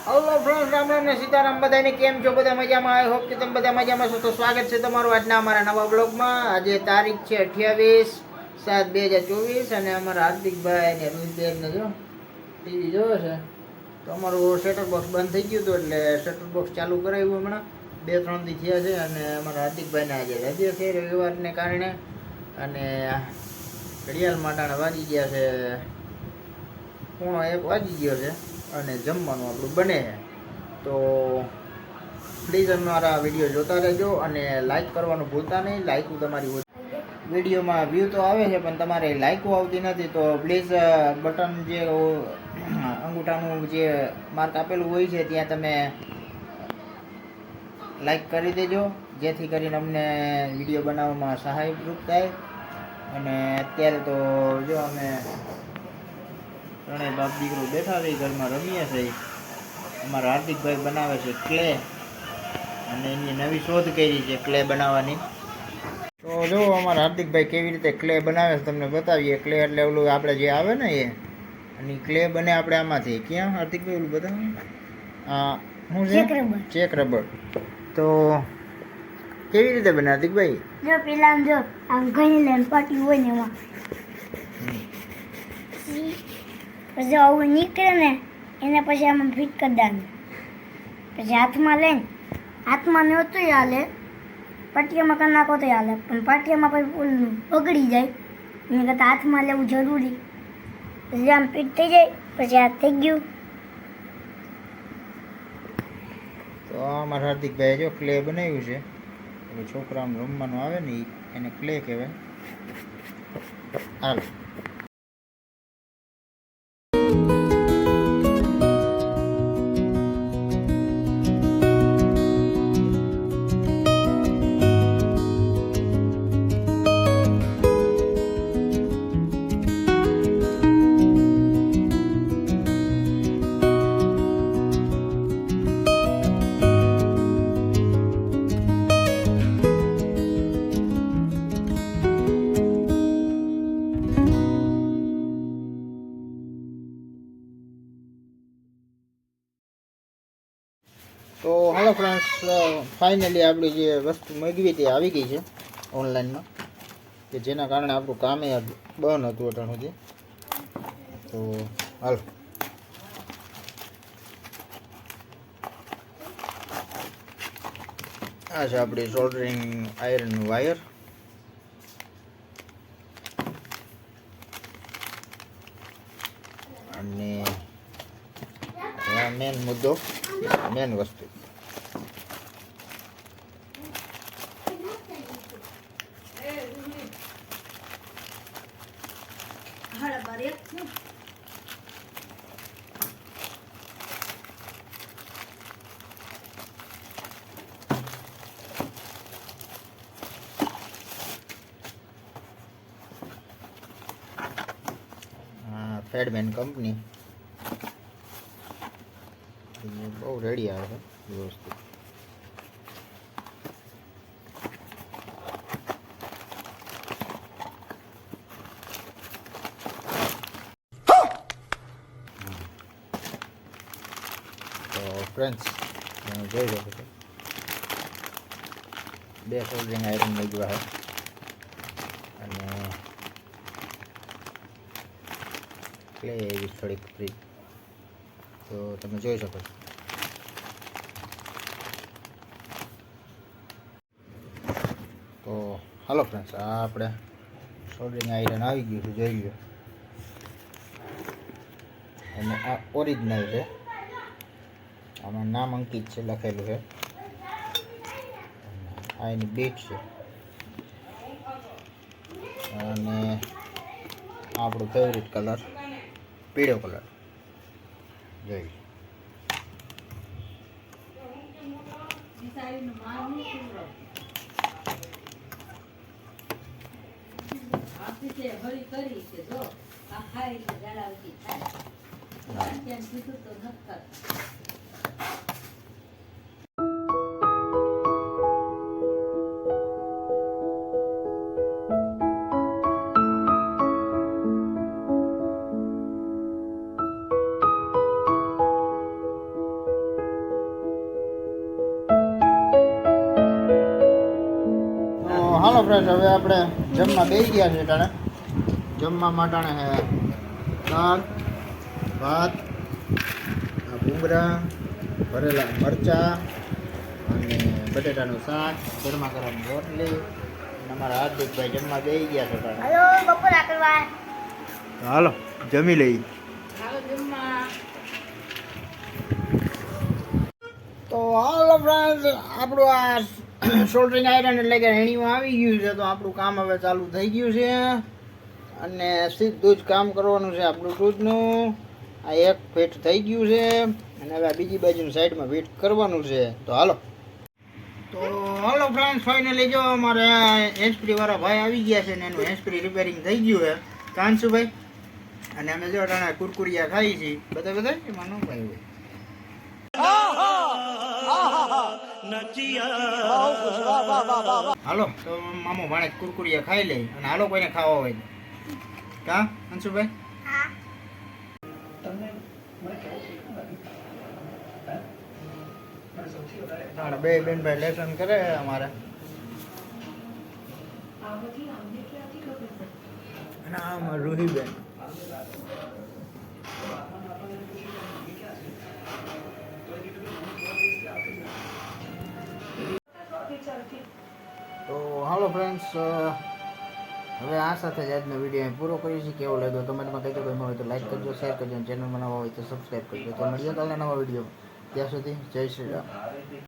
Hello friends, Ram Ram ने सीताराम बधाने केम छो બધા મજામાં? આઈ હોપ કે તમે બધા મજામાં છો। તો સ્વાગત છે તમારું આજના અમારા નવા બ્લોગમાં। આજે તારીખ છે 28/7/2024 અને અમારા હાર્દિકભાઈ ને રૂલબેન ને જો ટીવી જોવે છે। તો અમારું સેટઅપ બોક્સ બંધ થઈ ગયું હતું એટલે સેટઅપ બોક્સ ચાલુ કરાવ્યું હમણાં 2-3 દી થયા છે। અને અમારા હાર્દિકભાઈને આજે રજા છે રવિવારને કારણે અને ઘડિયાળ માટાણા વાગી ગયા છે 1:15 વાગી ગયો છે અને જમવાનું આપણું બને છે। તો પ્લીઝ અમારા વિડીયો જોતા રહેજો અને લાઈક કરવાનું ભૂલતા નહીં। લાઈક તમારી વિડીયોમાં વ્યૂ તો આવે છે પણ તમારે લાઈકો આવતી નથી। તો પ્લીઝ બટન જે અંગૂઠાનું જે માર્ક આપેલું હોય છે ત્યાં તમે લાઈક કરી દેજો જેથી કરીને અમને વિડીયો બનાવવામાં સહાયરૂપ થાય। અને અત્યારે તો જો અમે ત્રણેય બાપ દીકરો બેઠા છે ઘરમાં રમીએ છીએ। અમારા હાર્દિકભાઈ બનાવે છે ક્લે અને એની નવી શોધ કરી છે ક્લે બનાવવાની। તો જો અમારા હાર્દિકભાઈ કેવી રીતે ક્લે બનાવે છે તમને બતાવીએ। ક્લે એટલે ઓલું આપણે જે આવે ને એ અને ક્લે બને આપણે આમાંથી ક્યાં હાર્દિકભાઈ ઓલું બતાવો શું છે ચેક રબર। તો કેવી રીતે બને હાર્દિકભાઈ? જો પેલા જો આમ ઘણી લેન પાટી હોય ને એમાં પછી આવું નીકળે ને એને પછી આમાં ફિટ કરી દેવાનું। પછી હાથમાં લઈને હાથમાં ને હોતું હાલે પાટિયામાં કરી નાખો તો હાલે પણ પાટિયામાં પછી ઓલું બગડી જાય એને કરતાં હાથમાં લેવું જરૂરી। પછી આમ ફિટ થઈ જાય પછી આ થઈ ગયું। તો અમારા હાર્દિકભાઈ જો ક્લે બનાવ્યું છે છોકરાઓને રમવાનું આવે ને એને ક્લે કહેવાય। હાલ તો હેલો ફ્રેન્ડ્સ, ફાઇનલી આપણી જે વસ્તુ મગવી તે આવી ગઈ છે ઓનલાઈનમાં કે જેના કારણે આપણું કામે બંધ હતું અટાણ સુધી। તો હાલ આ છે આપણી સોલ્ડરિંગ આયરન વાયર અને મેન મુદ્દો મેન વસ્તુ ફેડમેન કંપની બહુ રેડી આવે છે વ્યવસ્થિત। તો ફ્રેન્ડ્સ જોઈ શકો છો 2 સોલ્ડરિંગ આયરન લઈ છે અને ક્લે એવી થોડીક ફ્રી તો તમે જોઈ શકો છો। તો હાલો ફ્રેન્ડ્સ, આ આપણે સોલ્ડરિંગ આયરન આવી ગયું છે જોઈ લો અને આ ઓરિજિનલ છે આમાં નામ અંકિત છે લખેલું છે આ એની બીટ છે અને આપણું ફેવરિટ કલર પીળો કલર જોઈ હાલો ફ્રેન્ડ, હવે આપણે જમવા બેસી ગયા છે ટાણે. જમવા માટાણે હે દાળ, ભાત, આ ભૂંગળા, ભરેલા મરચાં અને બટેટાનું શાક, ગરમા ગરમ રોટલી. અને અમારા હાર્દિકભાઈ જમવા બેસી ગયા છે ટાણે. હલો બપોર કરવા. હાલો જમી લઈ. તો હાલો ફ્રેન્ડ, આપણું આ સોલ્ડરિંગ આયરન એટલે કે રેણીમાં આવી ગયું છે. તો આપણું કામ હવે ચાલુ થઈ ગયું છે અને સીધું જ કામ કરવાનું છે. આ બ્લૂટૂથનું આ એક ફિટ થઈ ગયું છે અને હવે આ બીજી બાજુની સાઈડમાં ફિટ કરવાનું છે. તો હાલો ફ્રેન્ડ, ફાઇનલી જો અમારે હેન્ડસ્પ્રી વાળા ભાઈ આવી ગયા છે ને એનું હેન્ડસ્પ્રી રિપેરિંગ થઈ ગયું છે કાંશુભાઈ. અને અમે જો ટાણા કુરકુરિયા ખાઈ છીએ. બધા એમાં ન ખાઈ હોય. હાલો તો મામો ભાણે કુરકુરિયા ખાઈ લે અને હાલો કોઈને ખાવા હોય કા અંશુભાઈ? બે બેનભાઈ લેસન કરે અમારે અને આમાં રૂહીબેન. તો હાલો ફ્રેન્ડ્સ, હવે આ સાથે જ આજનો વિડીયો પૂરો કરીશું. કેવો લાગ્યો કમેન્ટમાં કહેજો. ગમ્યો હોય તો લાઈક કરજો, શેર કરજો, ચેનલમાં નવા હોય તો સબસ્ક્રાઈબ કરજો. તો મળીએ કાલના નવા વિડીયો. ત્યાં સુધી જય શ્રી રામ.